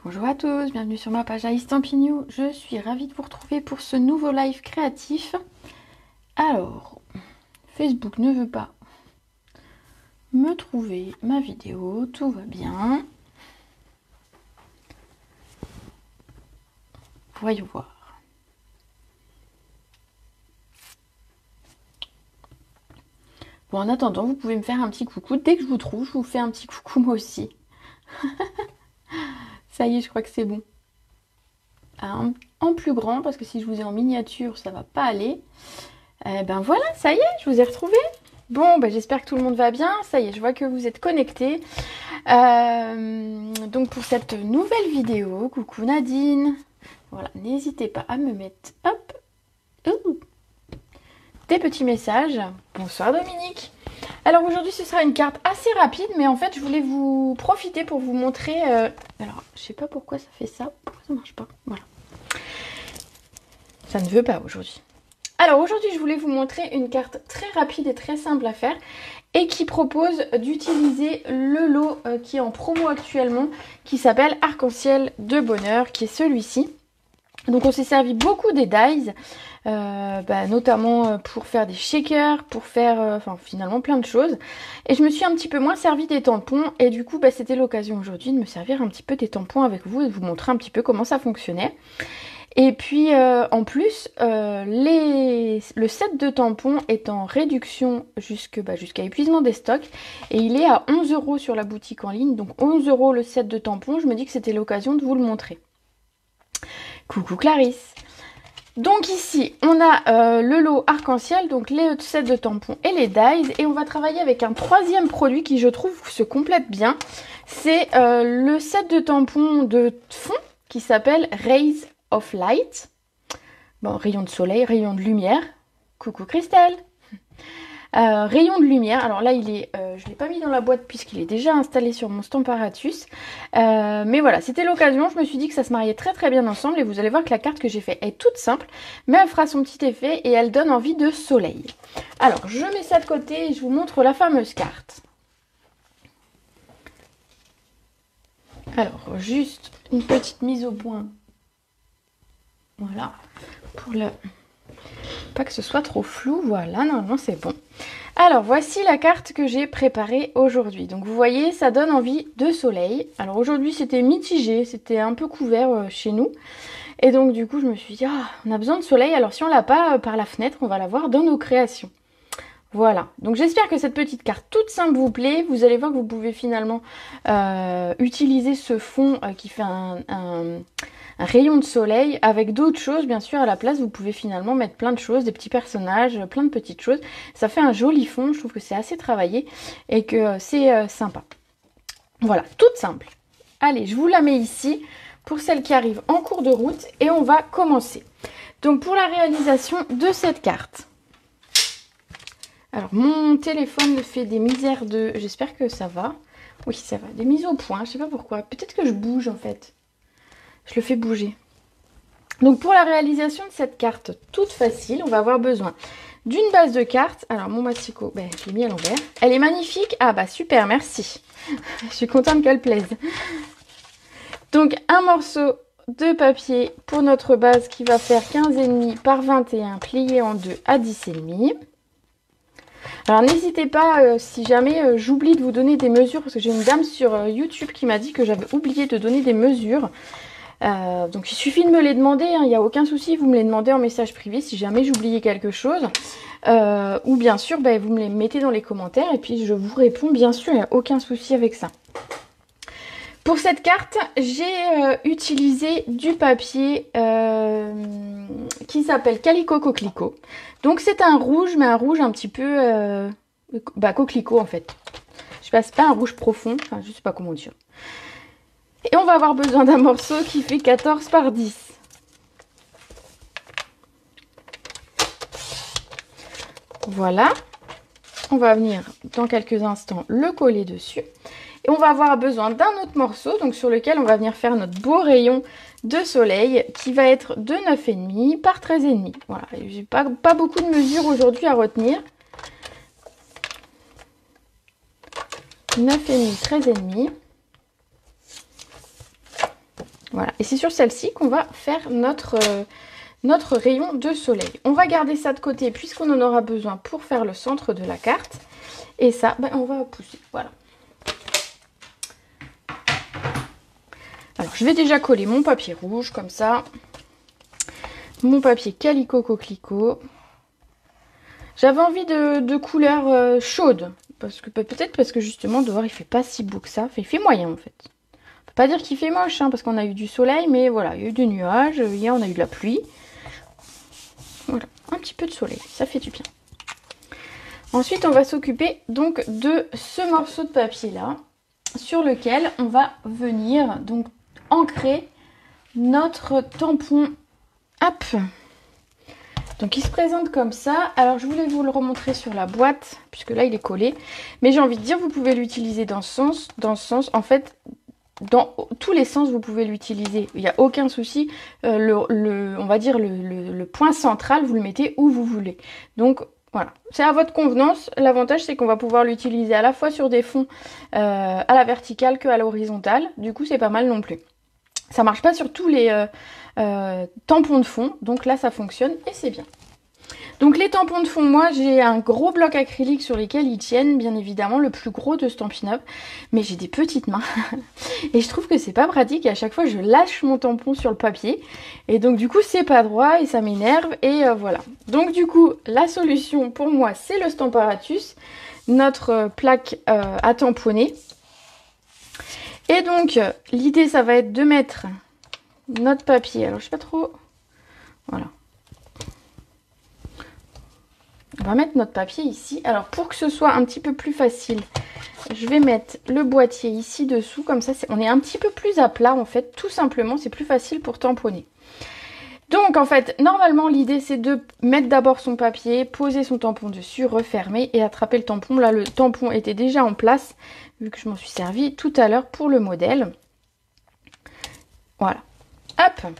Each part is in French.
Bonjour à tous, bienvenue sur ma page Stampin' Je suis ravie de vous retrouver pour ce nouveau live créatif. Alors, Facebook ne veut pas me trouver ma vidéo, tout va bien. Voyons voir. Bon, en attendant, vous pouvez me faire un petit coucou. Dès que je vous trouve, je vous fais un petit coucou moi aussi. Ça y est, je crois que c'est bon. En plus grand, parce que si je vous ai en miniature, ça va pas aller. Ben voilà, ça y est, je vous ai retrouvé. Bon, ben j'espère que tout le monde va bien. Ça y est, je vois que vous êtes connectés. Donc pour cette nouvelle vidéo, coucou Nadine. Voilà, n'hésitez pas à me mettre des petits messages. Bonsoir Dominique. Alors aujourd'hui ce sera une carte assez rapide, mais en fait je voulais vous profiter pour vous montrer... Alors je sais pas pourquoi ça fait ça, pourquoi ça marche pas, voilà. Ça ne veut pas aujourd'hui. Alors aujourd'hui je voulais vous montrer une carte très rapide et très simple à faire et qui propose d'utiliser le lot qui est en promo actuellement, qui s'appelle Arc-en-Ciel de Bonheur, qui est celui-ci. Donc on s'est servi beaucoup des dies, notamment pour faire des shakers, pour faire finalement plein de choses. Et je me suis un petit peu moins servi des tampons et du coup c'était l'occasion aujourd'hui de me servir un petit peu des tampons avec vous et de vous montrer un petit peu comment ça fonctionnait. Et puis en plus, le set de tampons est en réduction jusqu'à épuisement des stocks. Et il est à 11 € sur la boutique en ligne. Donc 11 € le set de tampons, je me dis que c'était l'occasion de vous le montrer. Coucou Clarisse. Donc ici, on a le lot arc-en-ciel, donc les sets de tampons et les dies. Et on va travailler avec un troisième produit qui je trouve se complète bien. C'est le set de tampons de fond qui s'appelle Rays of Light. Bon, rayon de soleil, rayon de lumière. Coucou Christelle. Rayon de lumière. Alors là, il est, je ne l'ai pas mis dans la boîte puisqu'il est déjà installé sur mon Stamparatus. Mais voilà, c'était l'occasion. Je me suis dit que ça se mariait très très bien ensemble. Et vous allez voir que la carte que j'ai faite est toute simple. Mais elle fera son petit effet et elle donne envie de soleil. Alors, je mets ça de côté et je vous montre la fameuse carte. Alors, juste une petite mise au point. Voilà, pour le... pas que ce soit trop flou, voilà, normalement c'est bon. Alors, voici la carte que j'ai préparée aujourd'hui. Donc, vous voyez, ça donne envie de soleil. Alors, aujourd'hui, c'était mitigé, c'était un peu couvert chez nous. Et donc, du coup, je me suis dit, on a besoin de soleil. Alors, si on l'a pas par la fenêtre, on va l'avoir dans nos créations. Voilà, donc j'espère que cette petite carte toute simple vous plaît. Vous allez voir que vous pouvez finalement utiliser ce fond qui fait un rayon de soleil avec d'autres choses. Bien sûr, à la place, vous pouvez finalement mettre plein de choses, des petits personnages, plein de petites choses. Ça fait un joli fond, je trouve que c'est assez travaillé et que c'est sympa. Voilà, toute simple. Allez, je vous la mets ici pour celle qui arrive en cours de route et on va commencer. Donc pour la réalisation de cette carte. Alors, mon téléphone me fait des misères de... J'espère que ça va. Oui, ça va. Des mises au point, je sais pas pourquoi. Peut-être que je bouge, en fait. Je le fais bouger. Donc, pour la réalisation de cette carte toute facile, on va avoir besoin d'une base de cartes. Alors, mon masticot, je l'ai mis à l'envers. Elle est magnifique. Ah, bah, super, merci. Je suis contente qu'elle plaise. Donc, un morceau de papier pour notre base qui va faire 15,5 par 21 plié en deux à 10,5. Alors n'hésitez pas, si jamais j'oublie de vous donner des mesures, parce que j'ai une dame sur YouTube qui m'a dit que j'avais oublié de donner des mesures. Donc il suffit de me les demander, il n'y a aucun souci, vous me les demandez en message privé si jamais j'oubliais quelque chose. Ou bien sûr, vous me les mettez dans les commentaires et puis je vous réponds, bien sûr, il n'y a aucun souci avec ça. Pour cette carte, j'ai utilisé du papier qui s'appelle Calico Coquelicot. Donc c'est un rouge, mais un rouge un petit peu coquelicot en fait. Je sais pas, c'est pas un rouge profond, enfin je sais pas comment dire. Et on va avoir besoin d'un morceau qui fait 14 par 10. Voilà. On va venir dans quelques instants le coller dessus. Et on va avoir besoin d'un autre morceau, donc sur lequel on va venir faire notre beau rayon de soleil qui va être de 9,5 par 13,5. Voilà, j'ai pas beaucoup de mesures aujourd'hui à retenir. 9,5, 13,5. Voilà, et c'est sur celle-ci qu'on va faire notre rayon de soleil. On va garder ça de côté puisqu'on en aura besoin pour faire le centre de la carte. Et ça, ben, on va pousser, voilà. Alors, je vais déjà coller mon papier rouge, comme ça. Mon papier Calico Coquelicot. J'avais envie de couleurs chaudes. Peut-être parce que justement, dehors, il fait pas si beau que ça. Enfin, il fait moyen, en fait. On peut pas dire qu'il fait moche, hein, parce qu'on a eu du soleil, mais voilà, il y a eu des nuages. Hier, on a eu de la pluie. Voilà, un petit peu de soleil, ça fait du bien. Ensuite, on va s'occuper donc de ce morceau de papier-là, sur lequel on va venir donc ancrer notre tampon. Hop! Donc il se présente comme ça. Alors je voulais vous le remontrer sur la boîte, puisque là il est collé. Mais j'ai envie de dire, vous pouvez l'utiliser dans ce sens. En fait, dans tous les sens, vous pouvez l'utiliser. Il n'y a aucun souci. On va dire le point central, vous le mettez où vous voulez. Donc voilà, c'est à votre convenance. L'avantage, c'est qu'on va pouvoir l'utiliser à la fois sur des fonds à la verticale qu'à l'horizontale. Du coup, c'est pas mal non plus. Ça marche pas sur tous les tampons de fond. Donc là, ça fonctionne et c'est bien. Donc les tampons de fond, moi j'ai un gros bloc acrylique sur lesquels ils tiennent, bien évidemment, le plus gros de Stampin' Up. Mais j'ai des petites mains et je trouve que c'est pas pratique. Et à chaque fois je lâche mon tampon sur le papier et donc du coup c'est pas droit et ça m'énerve et voilà. Donc du coup la solution pour moi c'est le Stamparatus, notre plaque à tamponner. Et donc l'idée ça va être de mettre notre papier, alors je sais pas trop, voilà. On va mettre notre papier ici. Alors pour que ce soit un petit peu plus facile, je vais mettre le boîtier ici dessous. Comme ça, on est un petit peu plus à plat en fait. Tout simplement, c'est plus facile pour tamponner. Donc en fait, normalement l'idée c'est de mettre d'abord son papier, poser son tampon dessus, refermer et attraper le tampon. Là le tampon était déjà en place, vu que je m'en suis servi tout à l'heure pour le modèle. Voilà. Hop!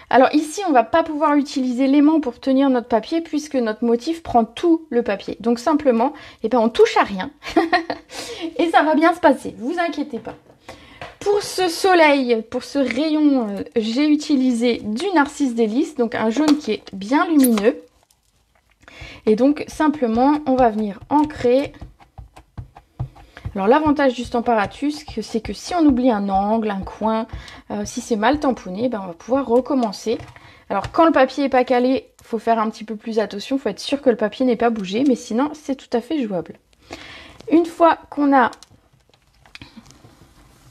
Alors ici, on va pas pouvoir utiliser l'aimant pour tenir notre papier puisque notre motif prend tout le papier. Donc simplement, eh ben, on touche à rien et ça va bien se passer, vous inquiétez pas. Pour ce soleil, pour ce rayon, j'ai utilisé du Narcisse Délice, donc un jaune qui est bien lumineux. Et donc simplement, on va venir ancrer. Alors l'avantage du Stamparatus, c'est que si on oublie un angle, un coin, si c'est mal tamponné, ben on va pouvoir recommencer. Alors quand le papier n'est pas calé, il faut faire un petit peu plus attention, il faut être sûr que le papier n'ait pas bougé, mais sinon c'est tout à fait jouable. Une fois qu'on a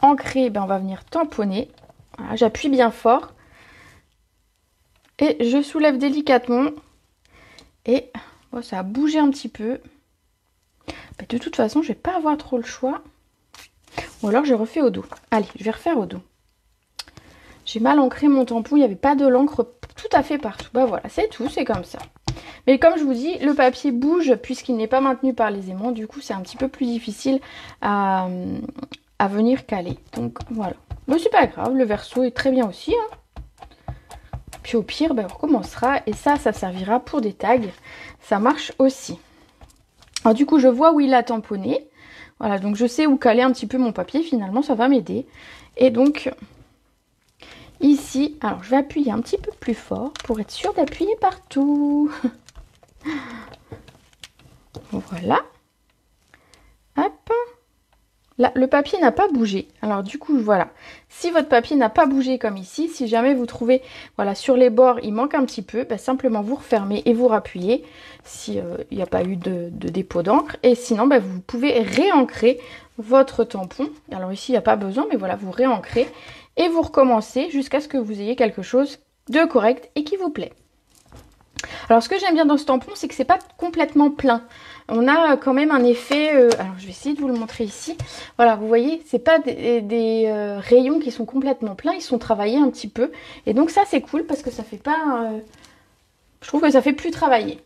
ancré, ben on va venir tamponner. Voilà, j'appuie bien fort et je soulève délicatement et bon, ça a bougé un petit peu. Mais de toute façon, je vais pas avoir trop le choix. Ou alors, je refais au dos. Allez, je vais refaire au dos. J'ai mal ancré mon tampon. Il n'y avait pas de l'encre tout à fait partout. Bah voilà, c'est tout, c'est comme ça. Mais comme je vous dis, le papier bouge puisqu'il n'est pas maintenu par les aimants. Du coup, c'est un petit peu plus difficile à venir caler. Donc, voilà. Mais c'est pas grave, le verso est très bien aussi. Hein. Puis au pire, ben, on recommencera. Et ça servira pour des tags. Ça marche aussi. Alors du coup, je vois où il a tamponné. Voilà, donc je sais où caler un petit peu mon papier. Finalement, ça va m'aider. Et donc, ici, alors je vais appuyer un petit peu plus fort pour être sûre d'appuyer partout. Voilà. Hop. Là, le papier n'a pas bougé. Alors du coup, voilà. Si votre papier n'a pas bougé comme ici, si jamais vous trouvez, voilà, sur les bords, il manque un petit peu, ben, simplement vous refermez et vous rappuyez s'il n'y a pas eu de dépôt d'encre. Et sinon, ben, vous pouvez réancrer votre tampon. Alors ici, il n'y a pas besoin, mais voilà, vous réancrez et vous recommencez jusqu'à ce que vous ayez quelque chose de correct et qui vous plaît. Alors ce que j'aime bien dans ce tampon, c'est que c'est pas complètement plein. On a quand même un effet, alors je vais essayer de vous le montrer ici. Voilà, vous voyez, c'est pas des rayons qui sont complètement pleins, ils sont travaillés un petit peu. Et donc ça c'est cool parce que ça fait pas, je trouve que ça fait plus travailler.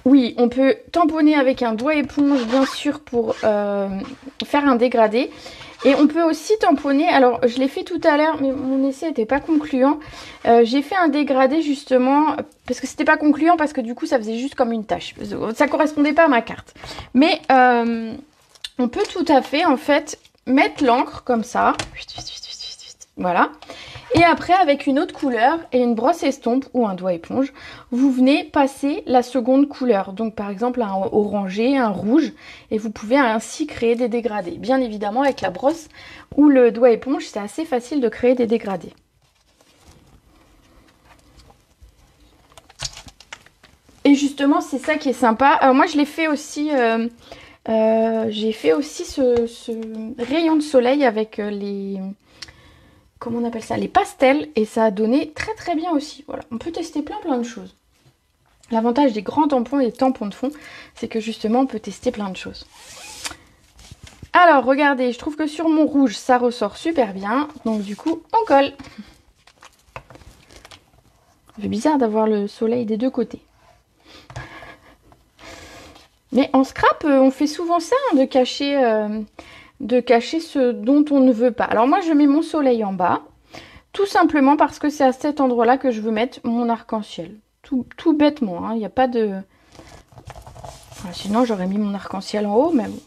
Oui, on peut tamponner avec un doigt éponge bien sûr pour faire un dégradé. Et on peut aussi tamponner, alors je l'ai fait tout à l'heure, mais mon essai n'était pas concluant. J'ai fait un dégradé justement, parce que c'était pas concluant, parce que du coup ça faisait juste comme une tache. Ça correspondait pas à ma carte. Mais on peut tout à fait en fait mettre l'encre comme ça. Voilà. Et après, avec une autre couleur et une brosse estompe ou un doigt éponge, vous venez passer la seconde couleur. Donc par exemple un orangé, un rouge, et vous pouvez ainsi créer des dégradés. Bien évidemment, avec la brosse ou le doigt éponge, c'est assez facile de créer des dégradés. Et justement, c'est ça qui est sympa. Alors moi, je l'ai fait aussi... j'ai fait aussi ce rayon de soleil avec les... Comment on appelle ça? Les pastels. Et ça a donné très très bien aussi. Voilà, on peut tester plein de choses. L'avantage des grands tampons et des tampons de fond, c'est que justement, on peut tester plein de choses. Alors, regardez, je trouve que sur mon rouge, ça ressort super bien. Donc du coup, on colle. C'est bizarre d'avoir le soleil des deux côtés. Mais en scrap, on fait souvent ça, hein, de cacher ce dont on ne veut pas. Alors moi, je mets mon soleil en bas, tout simplement parce que c'est à cet endroit-là que je veux mettre mon arc-en-ciel. Tout bêtement, il n'y a pas de... Enfin, sinon, j'aurais mis mon arc-en-ciel en haut, mais bon.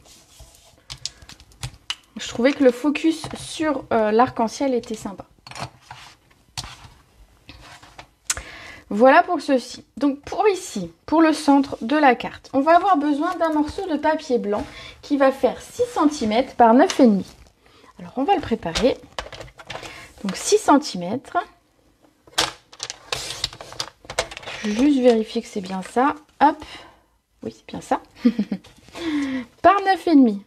Je trouvais que le focus sur l'arc-en-ciel était sympa. Voilà pour ceci. Donc pour ici, pour le centre de la carte, on va avoir besoin d'un morceau de papier blanc qui va faire 6 cm par 9,5. Alors on va le préparer. Donc 6 cm. Je vais juste vérifier que c'est bien ça. Hop. Oui, c'est bien ça. Par 9,5.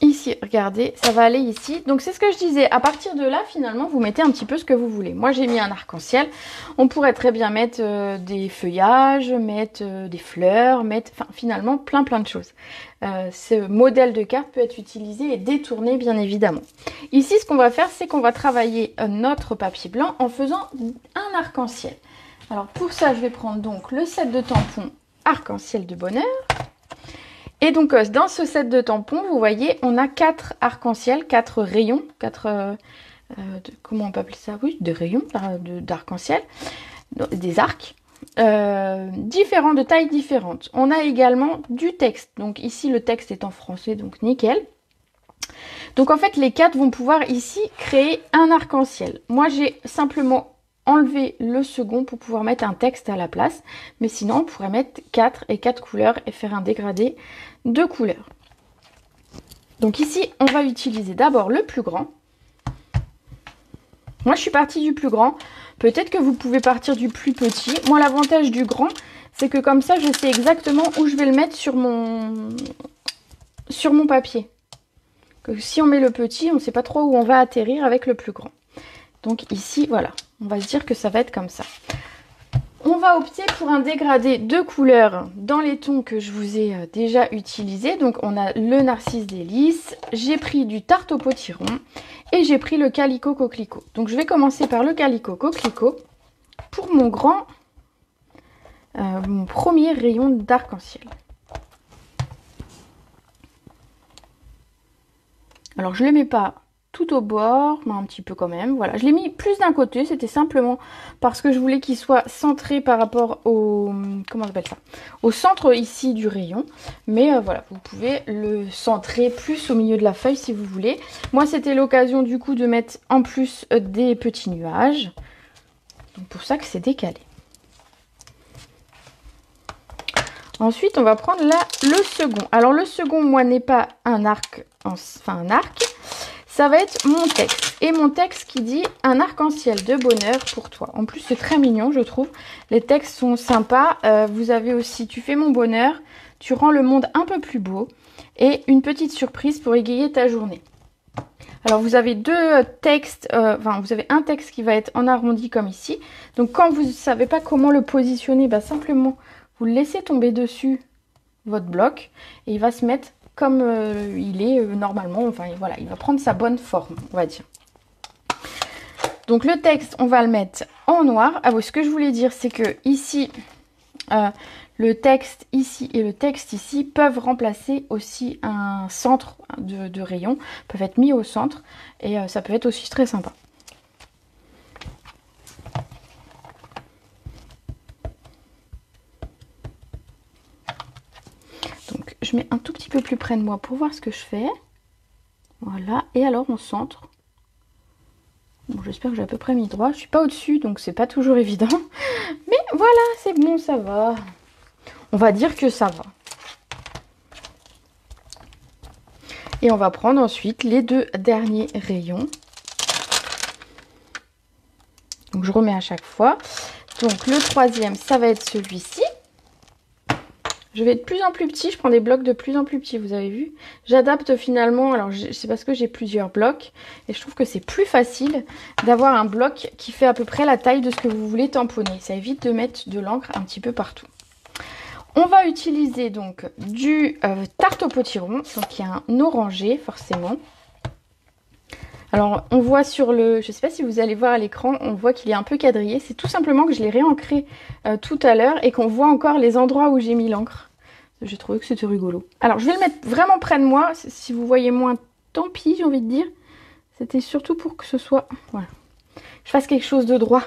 Ici, regardez, ça va aller ici. Donc c'est ce que je disais, à partir de là, finalement, vous mettez un petit peu ce que vous voulez. Moi, j'ai mis un arc-en-ciel. On pourrait très bien mettre des feuillages, mettre des fleurs, mettre, enfin, finalement, plein de choses. Ce modèle de carte peut être utilisé et détourné, bien évidemment. Ici, ce qu'on va faire, c'est qu'on va travailler notre papier blanc en faisant un arc-en-ciel. Alors pour ça, je vais prendre donc le set de tampons arc-en-ciel de bonheur. Et donc dans ce set de tampons, vous voyez, on a 4 arcs-en-ciel, 4 rayons, 4 comment on peut appeler ça? Oui, des rayons d'arc-en-ciel, des arcs, différents, de tailles différentes. On a également du texte. Donc ici, le texte est en français, donc nickel. Donc en fait, les 4 vont pouvoir ici créer un arc-en-ciel. Moi, j'ai simplement enlevé le second pour pouvoir mettre un texte à la place. Mais sinon, on pourrait mettre 4 et 4 couleurs et faire un dégradé de couleurs. Donc ici, on va utiliser d'abord le plus grand. Moi, je suis partie du plus grand. Peut-être que vous pouvez partir du plus petit. Moi, l'avantage du grand, c'est que comme ça, je sais exactement où je vais le mettre sur mon papier. Que si on met le petit, on ne sait pas trop où on va atterrir avec le plus grand. Donc ici, voilà, on va se dire que ça va être comme ça. On va opter pour un dégradé de couleurs dans les tons que je vous ai déjà utilisés. Donc on a le Narcisse délice, j'ai pris du Tarte au potiron et j'ai pris le Calico coquelicot. Donc je vais commencer par le Calico coquelicot pour mon mon premier rayon d'arc-en-ciel. Alors je ne le mets pas tout au bord, mais un petit peu quand même. Voilà, je l'ai mis plus d'un côté, c'était simplement parce que je voulais qu'il soit centré par rapport au... Comment on appelle ça? Au centre ici du rayon. Mais voilà, vous pouvez le centrer plus au milieu de la feuille si vous voulez. Moi, c'était l'occasion du coup de mettre en plus des petits nuages. Donc pour ça que c'est décalé. Ensuite, on va prendre là le second. Alors le second, moi, n'est pas un arc, enfin un arc. Ça va être mon texte. Et mon texte qui dit un arc-en-ciel de bonheur pour toi. En plus, c'est très mignon, je trouve. Les textes sont sympas. Vous avez aussi, tu fais mon bonheur, tu rends le monde un peu plus beau. Et une petite surprise pour égayer ta journée. Alors, vous avez deux textes, vous avez un texte qui va être en arrondi comme ici. Donc, quand vous ne savez pas comment le positionner, bah, simplement, vous le laissez tomber dessus votre bloc. Et il va se mettre comme il est normalement, enfin voilà, il va prendre sa bonne forme, on va dire. Donc le texte, on va le mettre en noir. Ah oui, ce que je voulais dire, c'est que ici, le texte ici et le texte ici peuvent remplacer aussi un centre de rayon, peuvent être mis au centre et ça peut être aussi très sympa. Donc je mets un tout petit peu plus près de moi pour voir ce que je fais. Voilà, et alors on centre. Bon, j'espère que j'ai à peu près mis droit. Je suis pas au-dessus, donc c'est pas toujours évident. Mais voilà, c'est bon, ça va. On va dire que ça va. Et on va prendre ensuite les deux derniers rayons. Donc je remets à chaque fois. Donc le troisième, ça va être celui-ci. Je vais être de plus en plus petit, je prends des blocs de plus en plus petits, vous avez vu. J'adapte finalement, alors c'est parce que j'ai plusieurs blocs et je trouve que c'est plus facile d'avoir un bloc qui fait à peu près la taille de ce que vous voulez tamponner. Ça évite de mettre de l'encre un petit peu partout. On va utiliser donc du tarte au potiron, donc il y a un orangé forcément. Alors on voit sur le, je ne sais pas si vous allez voir à l'écran, on voit qu'il est un peu quadrillé. C'est tout simplement que je l'ai réancré tout à l'heure et qu'on voit encore les endroits où j'ai mis l'encre. J'ai trouvé que c'était rigolo. Alors je vais le mettre vraiment près de moi. Si vous voyez moins, tant pis, j'ai envie de dire. C'était surtout pour que ce soit, voilà, je fasse quelque chose de droit.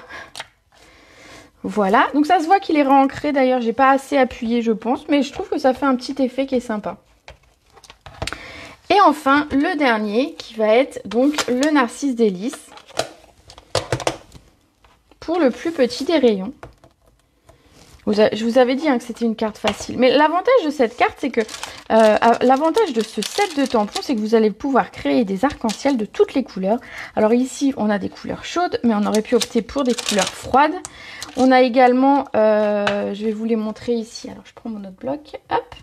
Voilà, donc ça se voit qu'il est réancré. D'ailleurs, j'ai pas assez appuyé, je pense, mais je trouve que ça fait un petit effet qui est sympa. Et enfin, le dernier qui va être donc le Narcisse Délice pour le plus petit des rayons. Je vous avais dit que c'était une carte facile. Mais l'avantage de cette carte, c'est que l'avantage de ce set de tampons, c'est que vous allez pouvoir créer des arcs-en-ciel de toutes les couleurs. Alors ici, on a des couleurs chaudes, mais on aurait pu opter pour des couleurs froides. On a également, je vais vous les montrer ici. Alors je prends mon autre bloc, hop.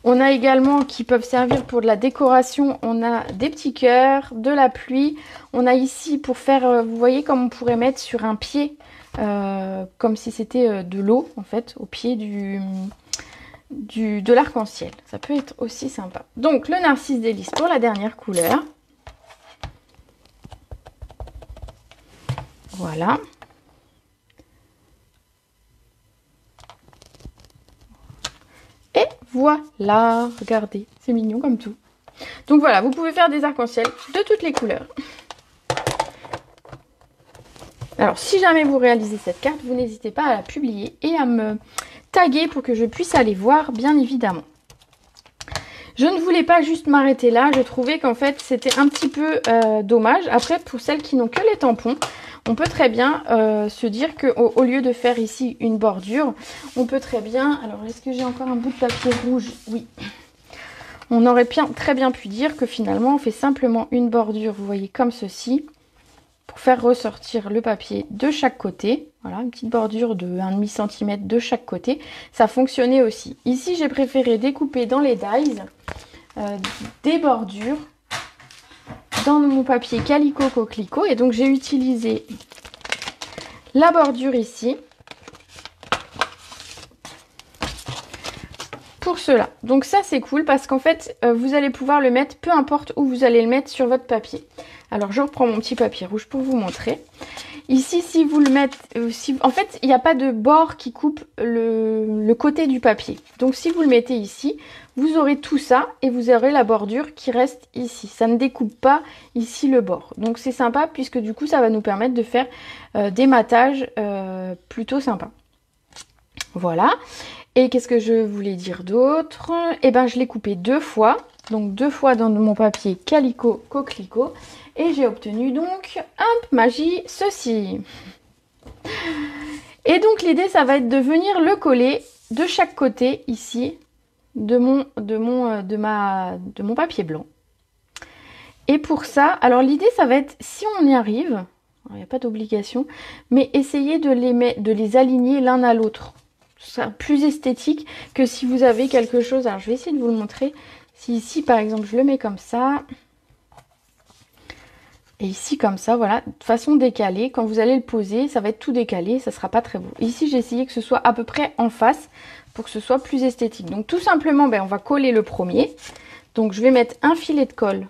On a également qui peuvent servir pour de la décoration, on a des petits cœurs, de la pluie. On a ici pour faire, vous voyez comme on pourrait mettre sur un pied, comme si c'était de l'eau en fait, au pied de l'arc-en-ciel. Ça peut être aussi sympa. Donc le Narcisse Délice pour la dernière couleur. Voilà. Et voilà, regardez, c'est mignon comme tout. Donc voilà, vous pouvez faire des arcs-en-ciel de toutes les couleurs. Alors si jamais vous réalisez cette carte, vous n'hésitez pas à la publier et à me taguer pour que je puisse aller voir, bien évidemment. Je ne voulais pas juste m'arrêter là, je trouvais qu'en fait c'était un petit peu dommage. Après, pour celles qui n'ont que les tampons, on peut très bien se dire qu'au lieu de faire ici une bordure, on peut très bien... Alors, est-ce que j'ai encore un bout de papier rouge? Oui. On aurait très bien pu dire que finalement, on fait simplement une bordure, vous voyez, comme ceci, pour faire ressortir le papier de chaque côté. Voilà, une petite bordure de 1,5 cm de chaque côté. Ça fonctionnait aussi. Ici, j'ai préféré découper dans les dies des bordures dans mon papier Calico Coquelicot, et donc j'ai utilisé la bordure ici pour cela. Donc ça c'est cool parce qu'en fait vous allez pouvoir le mettre peu importe où vous allez le mettre sur votre papier. Alors je reprends mon petit papier rouge pour vous montrer. Ici, si vous le mettez, en fait, il n'y a pas de bord qui coupe le côté du papier. Donc, si vous le mettez ici, vous aurez tout ça et vous aurez la bordure qui reste ici. Ça ne découpe pas ici le bord. Donc, c'est sympa puisque du coup, ça va nous permettre de faire des matages plutôt sympas. Voilà. Et qu'est-ce que je voulais dire d'autre? Eh ben, je l'ai coupé 2 fois. Donc, 2 fois dans mon papier Calico Coquelicot. Et j'ai obtenu donc, hop, magie, ceci. Et donc l'idée, ça va être de venir le coller de chaque côté ici de mon papier blanc. Et pour ça, alors l'idée, ça va être, si on y arrive, il n'y a pas d'obligation, mais essayez de les aligner l'un à l'autre. Ce sera plus esthétique que si vous avez quelque chose. Alors je vais essayer de vous le montrer. Si ici, par exemple, je le mets comme ça... Et ici, comme ça, voilà, de façon décalée. Quand vous allez le poser, ça va être tout décalé, ça sera pas très beau. Ici, j'ai essayé que ce soit à peu près en face pour que ce soit plus esthétique. Donc, tout simplement, on va coller le premier. Donc, je vais mettre un filet de colle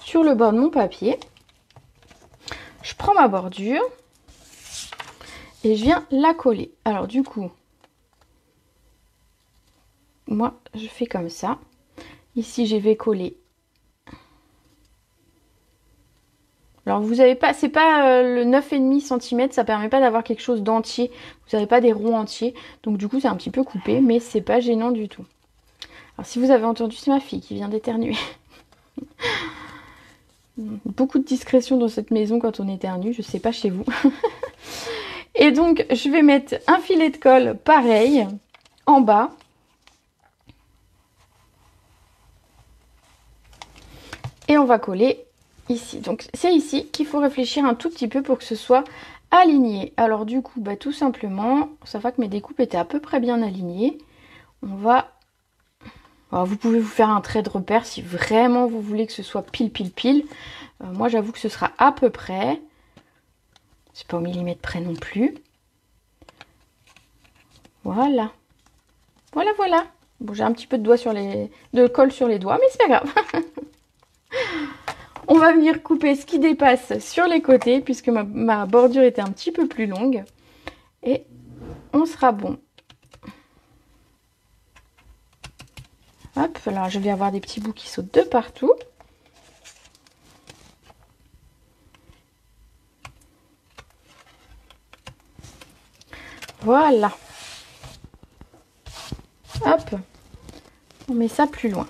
sur le bord de mon papier. Je prends ma bordure. et je viens la coller. Alors du coup, moi je fais comme ça. Ici je vais coller. Alors vous avez pas, c'est pas le 9,5 cm, ça permet pas d'avoir quelque chose d'entier. Vous n'avez pas des ronds entiers, donc du coup c'est un petit peu coupé, mais c'est pas gênant du tout. Alors si vous avez entendu, c'est ma fille qui vient d'éternuer. Beaucoup de discrétion dans cette maison quand on éternue, je sais pas chez vous. Et donc je vais mettre un filet de colle pareil en bas. Et on va coller ici. Donc c'est ici qu'il faut réfléchir un tout petit peu pour que ce soit aligné. Alors du coup, bah, tout simplement, ça va que mes découpes étaient à peu près bien alignées. On va... Alors, vous pouvez vous faire un trait de repère si vraiment vous voulez que ce soit pile pile pile. Moi j'avoue que ce sera à peu près. C'est pas au millimètre près non plus. Voilà. Voilà, voilà. Bon, j'ai un petit peu de doigt sur de colle sur les doigts, mais c'est pas grave. On va venir couper ce qui dépasse sur les côtés, puisque ma bordure était un petit peu plus longue. Et on sera bon. Hop, alors je vais avoir des petits bouts qui sautent de partout. Voilà. Hop, on met ça plus loin.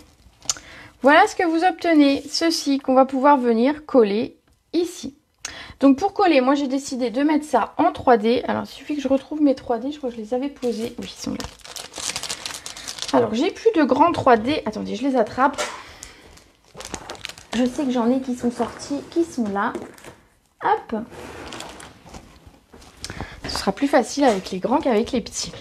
Voilà ce que vous obtenez, ceci qu'on va pouvoir venir coller ici. Donc pour coller, moi j'ai décidé de mettre ça en 3D. Alors il suffit que je retrouve mes 3D, je crois que je les avais posés. Oui, ils sont là. Alors j'ai plus de grands 3D. Attendez, je les attrape. Je sais que j'en ai qui sont sortis, qui sont là. Hop. Ce sera plus facile avec les grands qu'avec les petits.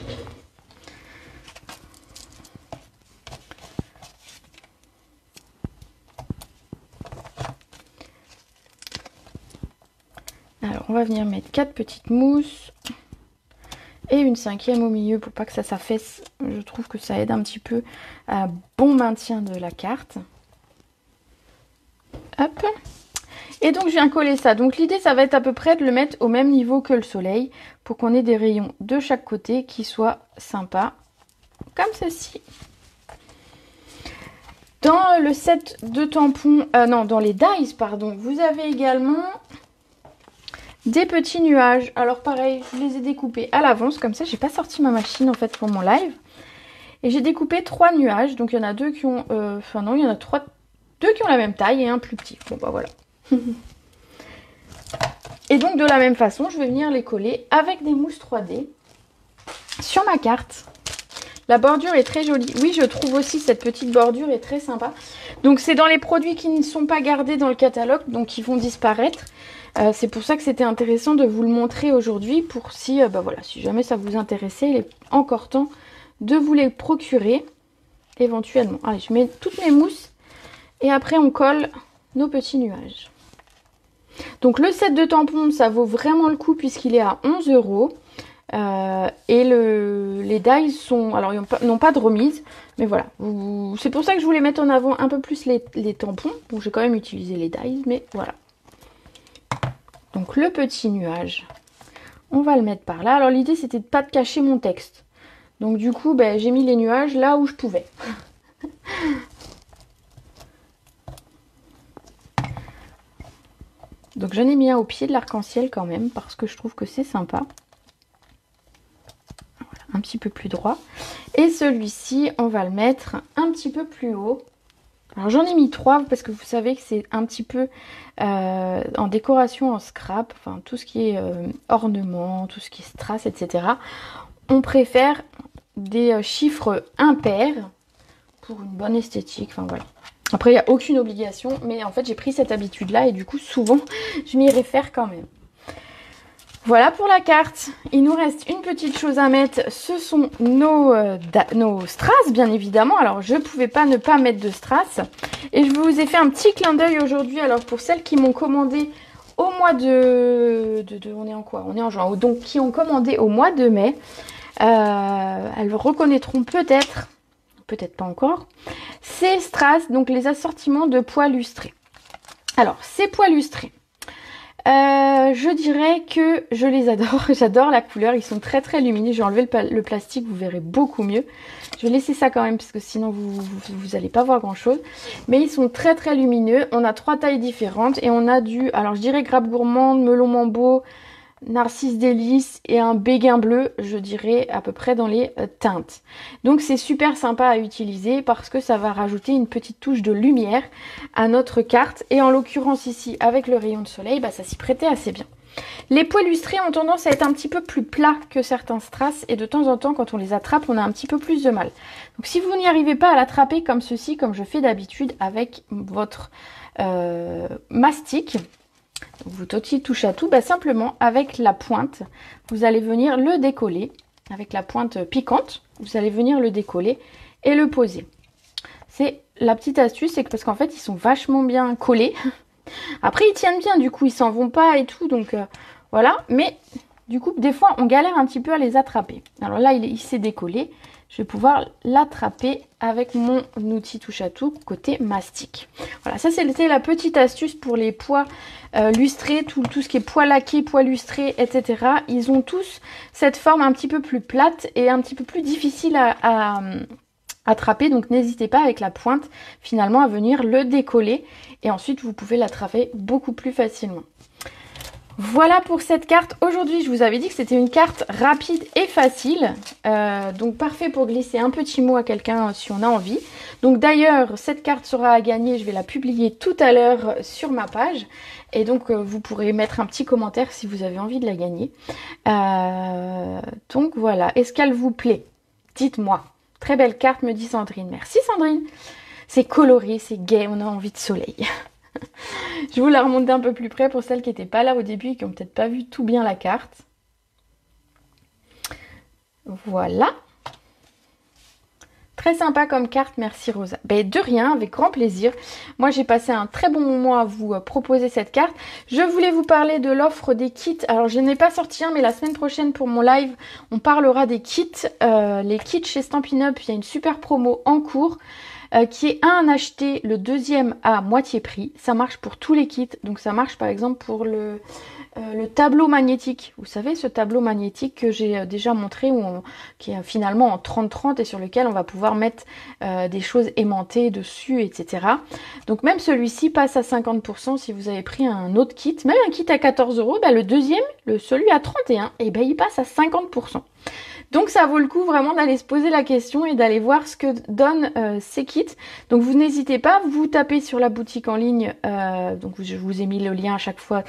Alors on va venir mettre 4 petites mousses et une 5e au milieu pour pas que ça s'affaisse. Je trouve que ça aide un petit peu à bon maintien de la carte. Hop. Et donc je viens coller ça. Donc l'idée ça va être à peu près de le mettre au même niveau que le soleil pour qu'on ait des rayons de chaque côté qui soient sympas comme ceci. Dans le set de tampons, dans les dies pardon, vous avez également des petits nuages. Alors pareil, je les ai découpés à l'avance comme ça. J'ai pas sorti ma machine en fait pour mon live. Et j'ai découpé 3 nuages. Donc il y en a 2 qui ont, il y en a 2 qui ont la même taille et un plus petit. Bon bah voilà. Et donc de la même façon, je vais venir les coller avec des mousses 3D sur ma carte. La bordure est très jolie. Oui, je trouve aussi cette petite bordure est très sympa. Donc c'est dans les produits qui ne sont pas gardés dans le catalogue, donc qui vont disparaître. C'est pour ça que c'était intéressant de vous le montrer aujourd'hui pour si, voilà, si jamais ça vous intéressait, il est encore temps de vous les procurer éventuellement. Allez, je mets toutes mes mousses et après on colle nos petits nuages. Donc le set de tampons, ça vaut vraiment le coup puisqu'il est à 11 €. Et les dies sont, alors ils n'ont pas de remise, mais voilà, c'est pour ça que je voulais mettre en avant un peu plus les tampons. Bon, j'ai quand même utilisé les dies, mais voilà. Donc le petit nuage, on va le mettre par là. Alors l'idée c'était de pas de cacher mon texte, donc du coup j'ai mis les nuages là où je pouvais. Donc j'en ai mis un au pied de l'arc-en-ciel quand même parce que je trouve que c'est sympa. Un petit peu plus droit. Et celui-ci, on va le mettre un petit peu plus haut. Alors j'en ai mis 3 parce que vous savez que c'est un petit peu en décoration en scrap. Enfin tout ce qui est ornement, tout ce qui est strass, etc. On préfère des chiffres impairs pour une bonne esthétique. Enfin voilà. Après il n'y a aucune obligation. Mais en fait j'ai pris cette habitude là et du coup souvent je m'y réfère quand même. Voilà pour la carte. Il nous reste une petite chose à mettre. Ce sont nos strass, bien évidemment. Alors, je ne pouvais pas ne pas mettre de strass. Et je vous ai fait un petit clin d'œil aujourd'hui. Alors, pour celles qui m'ont commandé au mois de... On est en quoi? On est en juin. Donc, qui ont commandé au mois de mai. Elles reconnaîtront peut-être pas encore, ces strass, donc les assortiments de pois lustrés. Alors, ces pois lustrés. Je dirais que je les adore. J'adore la couleur. Ils sont très très lumineux. Je vais enlever le plastique, vous verrez beaucoup mieux. Je vais laisser ça quand même parce que sinon vous allez pas voir grand chose. Mais ils sont très très lumineux. On a 3 tailles différentes et on a du, alors je dirais grappe gourmande, melon mambo, narcisse délice et un béguin bleu, je dirais à peu près dans les teintes. Donc c'est super sympa à utiliser parce que ça va rajouter une petite touche de lumière à notre carte. Et en l'occurrence ici avec le rayon de soleil, bah, ça s'y prêtait assez bien. Les pois lustrés ont tendance à être un petit peu plus plats que certains strass et de temps en temps quand on les attrape on a un petit peu plus de mal. Donc si vous n'y arrivez pas à l'attraper comme ceci, comme je fais d'habitude avec votre mastic, vous touche à tout, bah simplement avec la pointe, vous allez venir le décoller, avec la pointe piquante, vous allez venir le décoller et le poser. C'est la petite astuce, c'est que parce qu'en fait ils sont vachement bien collés. Après ils tiennent bien, du coup ils s'en vont pas et tout, donc voilà. Mais du coup des fois on galère un petit peu à les attraper. Alors là il s'est décollé, je vais pouvoir l'attraper avec mon outil touche à tout côté mastic. Voilà, ça c'était la petite astuce pour les pois lustrés, tout ce qui est pois laqués, pois lustrés, etc. Ils ont tous cette forme un petit peu plus plate et un petit peu plus difficile à attraper, donc n'hésitez pas avec la pointe finalement à venir le décoller et ensuite vous pouvez l'attraper beaucoup plus facilement. Voilà pour cette carte. Aujourd'hui, je vous avais dit que c'était une carte rapide et facile. Donc parfait pour glisser un petit mot à quelqu'un si on a envie. Donc d'ailleurs, cette carte sera à gagner. Je vais la publier tout à l'heure sur ma page. Et donc vous pourrez mettre un petit commentaire si vous avez envie de la gagner. Donc voilà. Est-ce qu'elle vous plaît? Dites-moi. Très belle carte, me dit Sandrine. Merci Sandrine. C'est coloré, c'est gai, on a envie de soleil. Je vous la remonte un peu plus près pour celles qui n'étaient pas là au début et qui n'ont peut-être pas vu tout bien la carte. Voilà. Très sympa comme carte, merci Rosa. Ben, de rien, avec grand plaisir. Moi j'ai passé un très bon moment à vous proposer cette carte. Je voulais vous parler de l'offre des kits. Alors je n'ai pas sorti un, mais la semaine prochaine pour mon live, on parlera des kits. Les kits chez Stampin' Up, il y a une super promo en cours. Qui est un acheté, le deuxième à moitié prix. Ça marche pour tous les kits. Donc ça marche par exemple pour le tableau magnétique. Vous savez, ce tableau magnétique que j'ai déjà montré, qui est finalement en 30-30 et sur lequel on va pouvoir mettre des choses aimantées dessus, etc. Donc même celui-ci passe à 50% si vous avez pris un autre kit. Même un kit à 14 €, bah, le deuxième, celui à 31, et ben il passe à 50%. Donc ça vaut le coup vraiment d'aller se poser la question et d'aller voir ce que donnent ces kits. Donc vous n'hésitez pas, vous tapez sur la boutique en ligne, donc je vous ai mis le lien à chaque fois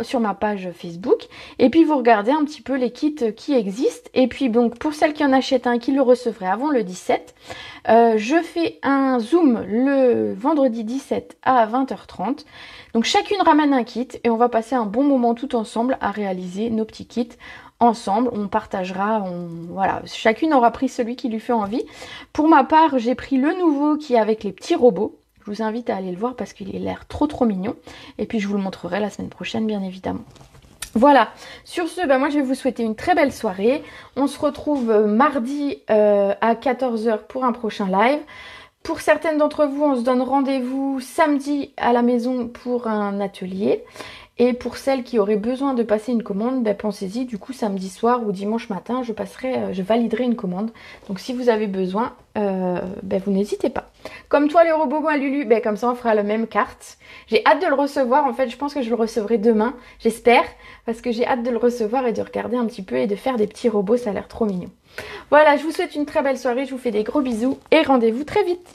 sur ma page Facebook. Et puis vous regardez un petit peu les kits qui existent. Et puis donc pour celles qui en achètent un, qui le recevraient avant le 17, je fais un zoom le vendredi 17 à 20h30. Donc chacune ramène un kit et on va passer un bon moment tout ensemble à réaliser nos petits kits. Ensemble, on partagera, voilà, chacune aura pris celui qui lui fait envie. Pour ma part, j'ai pris le nouveau qui est avec les petits robots. Je vous invite à aller le voir parce qu'il a l'air trop mignon. Et puis je vous le montrerai la semaine prochaine, bien évidemment. Voilà, sur ce, moi je vais vous souhaiter une très belle soirée. On se retrouve mardi à 14 h pour un prochain live. Pour certaines d'entre vous, on se donne rendez-vous samedi à la maison pour un atelier. Et pour celles qui auraient besoin de passer une commande, pensez-y, du coup samedi soir ou dimanche matin, je validerai une commande. Donc si vous avez besoin, vous n'hésitez pas. Comme toi les robots, moi Lulu, comme ça on fera la même carte. J'ai hâte de le recevoir, en fait je pense que je le recevrai demain, j'espère. Parce que j'ai hâte de le recevoir et de regarder un petit peu et de faire des petits robots, ça a l'air trop mignon. Voilà, je vous souhaite une très belle soirée, je vous fais des gros bisous et rendez-vous très vite.